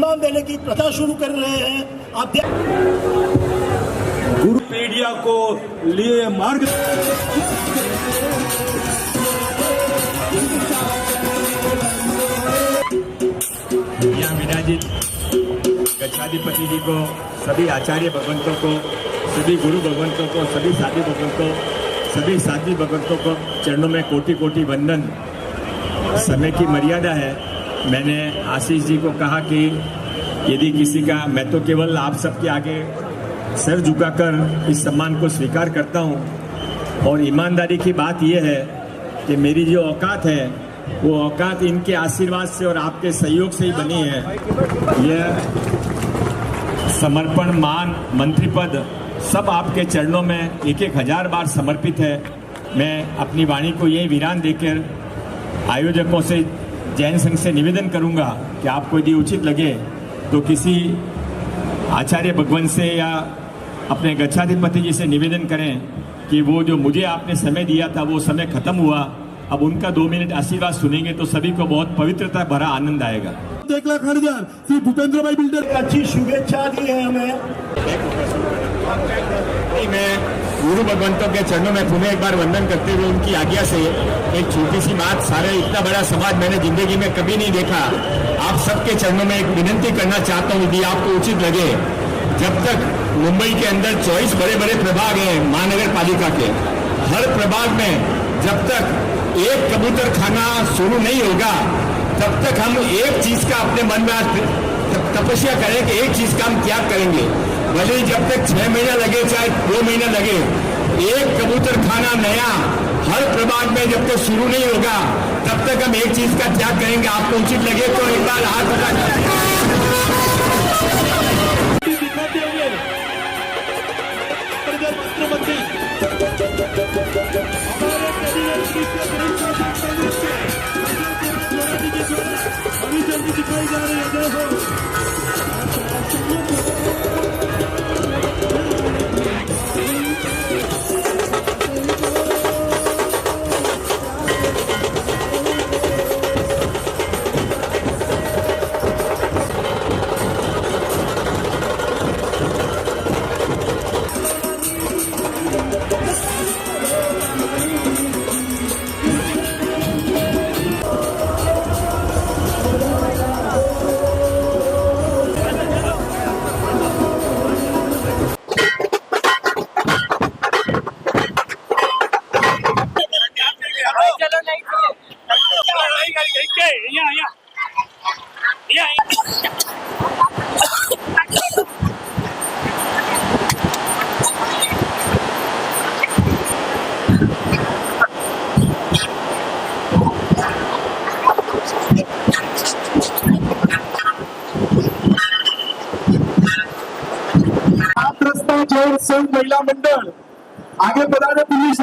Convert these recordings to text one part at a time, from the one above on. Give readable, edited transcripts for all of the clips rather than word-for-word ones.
सम्मान देने की प्रथा शुरू कर रहे हैं। आप गुरु पीढ़िया को लिए मार्ग यहाँ विराजित गच्छाधिपति जी को, सभी आचार्य भगवंतों को, सभी गुरु भगवंतों को, सभी साधु भगवंतों, सभी साध्वी भगवंतों को चरणों में कोटि कोटि वंदन। समय की मर्यादा है। मैंने आशीष जी को कहा कि यदि किसी का, मैं तो केवल आप सबके आगे सर झुकाकर इस सम्मान को स्वीकार करता हूँ। और ईमानदारी की बात यह है कि मेरी जो औकात है वो औकात इनके आशीर्वाद से और आपके सहयोग से ही बनी है। यह समर्पण, मान, मंत्री पद सब आपके चरणों में 1,000 बार समर्पित है। मैं अपनी वाणी को यही विराम देकर आयोजकों से, जैन संघ से निवेदन करूंगा कि आपको यदि उचित लगे तो किसी आचार्य भगवंत से या अपने गच्छाधिपति जी से निवेदन करें कि वो जो मुझे आपने समय दिया था वो समय खत्म हुआ, अब उनका 2 मिनट आशीर्वाद सुनेंगे तो सभी को बहुत पवित्रता भरा आनंद आएगा। 1,08,000 श्री भूपेंद्र भाई बिल्डर अच्छी शुभेच्छा दी है हमें। मैं गुरु भगवंतों के चरणों में पुनः एक बार वंदन करते हुए उनकी आज्ञा से एक छोटी सी बात, सारे इतना बड़ा समाज मैंने जिंदगी में कभी नहीं देखा। आप सबके चरणों में एक विनंती करना चाहता हूँ, यदि आपको उचित लगे। जब तक मुंबई के अंदर 24 बड़े बड़े प्रभाग हैं महानगर पालिका के, हर प्रभाग में जब तक एक कबूतर खाना शुरू नहीं होगा तब तक हम एक चीज का अपने मन में तपस्या करें कि एक चीज का हम त्याग करेंगे। भले ही जब तक 6 महीना लगे चाहे 2 महीना लगे, एक कबूतर खाना नया हर प्रभाग में जब तक शुरू नहीं होगा तब तक हम एक चीज का त्याग करेंगे। आपको उचित लगे तो एक बार हाथ उठा अभी जल्दी दिखाई जा रही है। जैन संघ महिला मंडल आगे बढ़ाने पुलिस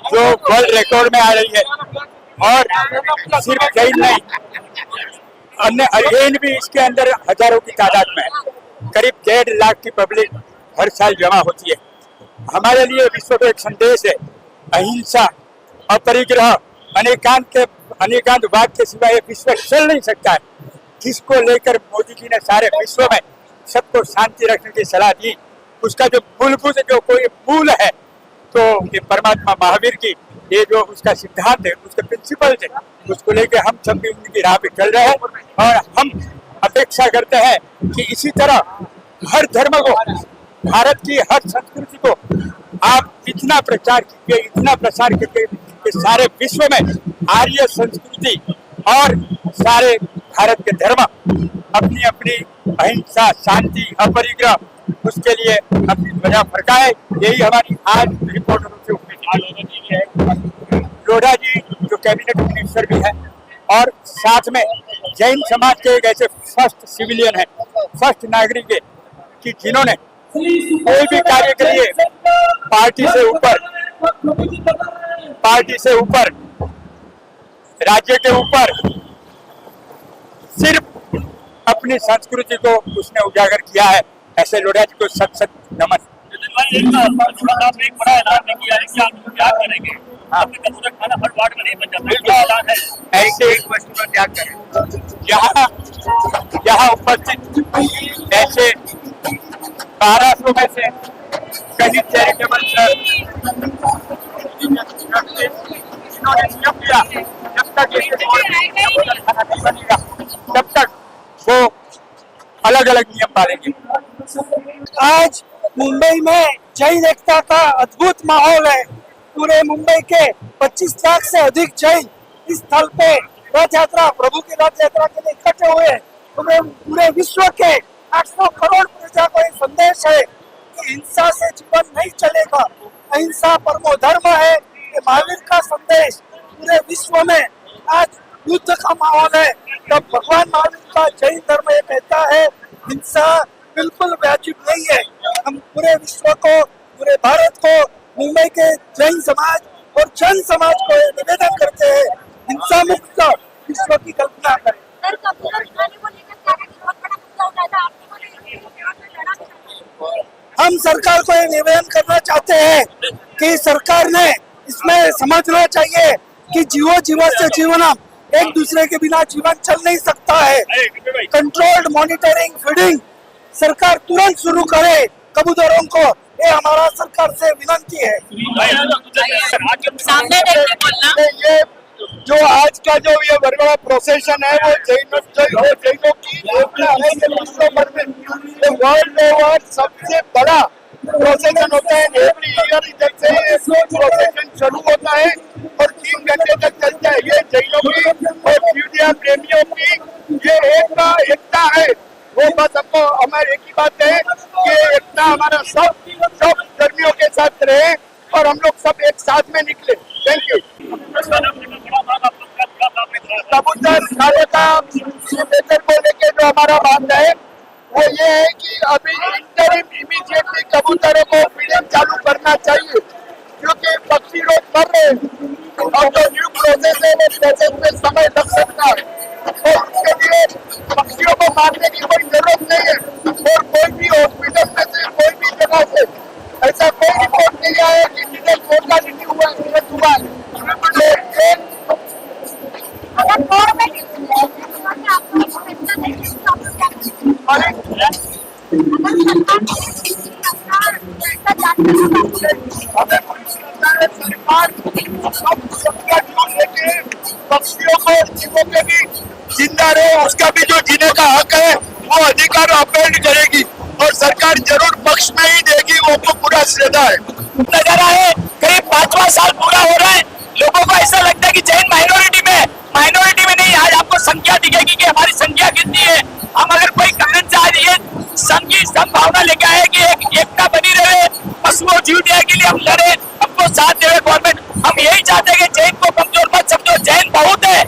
जो वर्ल्ड रिकॉर्ड में आ रही है। और सिर्फ जैन नहीं, अन्य अध्ययन भी इसके अंदर हजारों की तादाद में, करीब 1.5 लाख की पब्लिक हर साल जमा होती है। हमारे लिए विश्व को एक संदेश है, अहिंसा, अपरिग्रह, अनेकांत वाद के सिवा ये विश्व चल नहीं सकता है, जिसको लेकर मोदी जी ने सारे विश्व में सबको शांति रखने की सलाह दी। उसका जो मूलभूत जो कोई मूल है तो ये परमात्मा महावीर की ये जो उसका सिद्धांत है, उसके प्रिंसिपल है, उसको लेकर हम सब भी उनकी राह पे चल रहे हैं। और हम अपेक्षा करते हैं कि इसी तरह हर धर्म को, भारत की हर संस्कृति को आप इतना प्रचार कीजिए, इतना प्रसार कीजिए कि सारे विश्व में आर्य संस्कृति और सारे भारत के धर्म अपनी अपनी अहिंसा, शांति, अपरिग्रह, उसके लिए अपनी ध्वजा फरकाए। यही हमारी आज रिपोर्टरों से उम्मीद है। लोढ़ा जी जो कैबिनेट मिनिस्टर भी है और साथ में जैन समाज के एक ऐसे फर्स्ट सिविलियन है, फर्स्ट नागरिक है कि जिन्होंने कोई भी कार्य के लिए पार्टी से ऊपर, राज्य के ऊपर सिर्फ अपनी संस्कृति को उसने उजागर किया है। ऐसे लोढ़ा जी को सत नमन। आपने एक बड़ा ऐलान नहीं किया है कि आप क्या करेंगे, आपने कबूतर खाना हर वार्ड में नहीं बन जाता, क्या ऐलान है? ऐसे एक वस्तु का त्याग करें। यहाँ उपस्थित ऐसे 1200 में से कहीं चैरिटेबल इन्होंने नियम किया, जब तक ये खाना नहीं बनेगा तब तक वो अलग अलग नियम पालेंगे। आज मुंबई में जैन एकता का अद्भुत माहौल है। पूरे मुंबई के 25 लाख से अधिक जैन इस स्थल पे रथ यात्रा, प्रभु की रथ यात्रा के लिए इकट्ठे हुए हैं। पूरे विश्व के 800 करोड़ प्रजा को एक संदेश है कि हिंसा से जीवन नहीं चलेगा, अहिंसा परमो धर्म है। ये महावीर का संदेश पूरे विश्व में आज युद्ध का माहौल है। तब भगवान महावीर का जैन धर्म ये कहता है हिंसा बिल्कुल वाजिब नहीं है। हम पूरे विश्व को, पूरे भारत को, मुंबई के जैन समाज और जन समाज को निवेदन करते हैं हिंसा मुक्त विश्व की कल्पना करें। हम सरकार को ये निवेदन करना चाहते हैं कि सरकार ने इसमें समझना चाहिए कि जीवो से जीवनम, एक दूसरे के बिना जीवन चल नहीं सकता है। कंट्रोल्ड मॉनिटरिंग फीडिंग सरकार तुरंत शुरू करे कबूतरों को, ये हमारा सरकार से विनती है। सामने देखते बोलना। ये जो आज का जो ये बड़ा प्रोसेशन है वो जैनों की योजना है। ये विश्व भर में वर्ल्ड ओवर सबसे बड़ा प्रोसेशन होता है। एवरी ईयर जैसे प्रोसेशन शुरू होता है और 3 घंटे तक चलता है। ये जैनों की और मीडिया प्रेमियों की ये एकता है। वो बस हमको हमारी एक ही बात है कि एकता हमारा सब धर्मियों के साथ रहे और हम लोग सब एक साथ में निकले। Thank you. कबूतर खाने का लेकर को लेके जो हमारा बात है वो ये है कि अभी इंटरिम इमीडिएटली कबूतरों को फीडिंग चालू करना चाहिए, क्योंकि पक्षी लोग मर रहे हैं और जो न्यू प्रोसेस है वो प्रोसेस में समय लग सकता है। और उसके लिए पक्षियों को मारने की कोई जरूरत नहीं है। और कोई भी हॉस्पिटल में से, कोई भी जगह से ऐसा कोई रिपोर्ट नहीं आया कि किसी मोर्टालिटी हुआ है। पक्षियों को जीवों के भी जिंदा रहे, उसका भी जो जीने का हक है वो अधिकार अपील करेगी और सरकार जरूर पक्ष में ही देगी। वो तो पूरा श्रद्धा है। नजारा है करीब 5वां साल पूरा हो रहा है। लोगों को ऐसा लगता है कि जैन माइनॉरिटी में नहीं। आज आपको संख्या दिखेगी कि हमारी संख्या कितनी है। हम अगर कोई कारण से आज ये संभावना लेके आए कि एकता बनी रहे, पशुओं जीव दया के लिए हम लड़े, हमको साथ दे गवर्नमेंट। हम यही चाहते हैं कि जैन को कमजोर मत समझो, जैन बहुत है,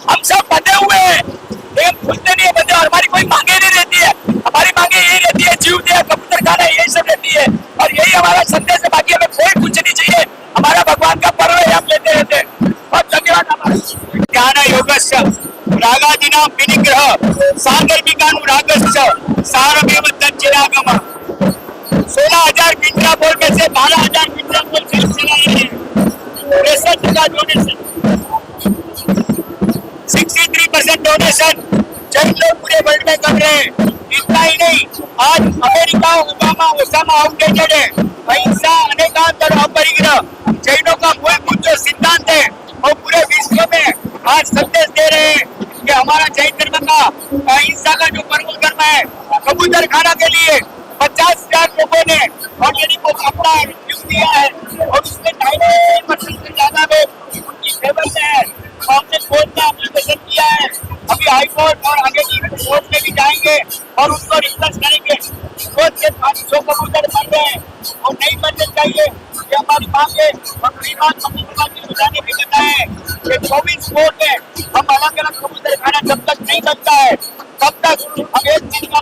हम सब बंधे हुए हैं, लेकिन खुलते नहीं है बंधे। और हमारी कोई मांगे नहीं रहती है, हमारी मांगे यही रहती है जीव दया, कबूतर खाना, यही सब रहती है और यही हमारा संदेश है। बाकी हमें कोई कुछ नहीं चाहिए, हमारा भगवान का पर्व है, हम लेते रहते हैं। बहुत धन्यवाद। ज्ञान योगस्य रागादिना विनिग्रह सागर्भिकानुरागस्य सारमेव तच्चिरागम। 16,000 क्विंटल बोल में से 12,000 क्विंटल बोल खरीद चला रहे हैं। 63 का डोनेशन, 63% डोनेशन जैन लोग पूरे वर्ल्ड में कर रहे हैं। इतना ही नहीं, आज अमेरिका ओसामा आउटडेटेड है। अहिंसा अनेकांतर अपरिग्रह जैनों का मूलभूत जो सिद्धांत है वो पूरे विश्व में आज संदेश दे रहे हैं कि हमारा जैन धर्म का अहिंसा का जो परम धर्म है। कबूतर खाना के लिए 50,000 लोगों ने ऑलरेडी को अपना न्यूज दिया है और उसमें 99% से ज्यादा लोग उनकी फेवर में है। हमने कोर्ट में एप्लीकेशन किया है, अभी हाई कोर्ट और आगे की कोर्ट में भी जाएंगे और उनको रिसर्च करेंगे। कोर्ट के 500 कबूतर मर रहे हैं और नहीं मरने चाहिए, ये हमारी मांग है। और श्रीमान की बुझाने भी बताए कि 24 कोर्ट में हम अलग अलग कबूतर खाना जब तक नहीं बनता है तब तक हम एक दिन का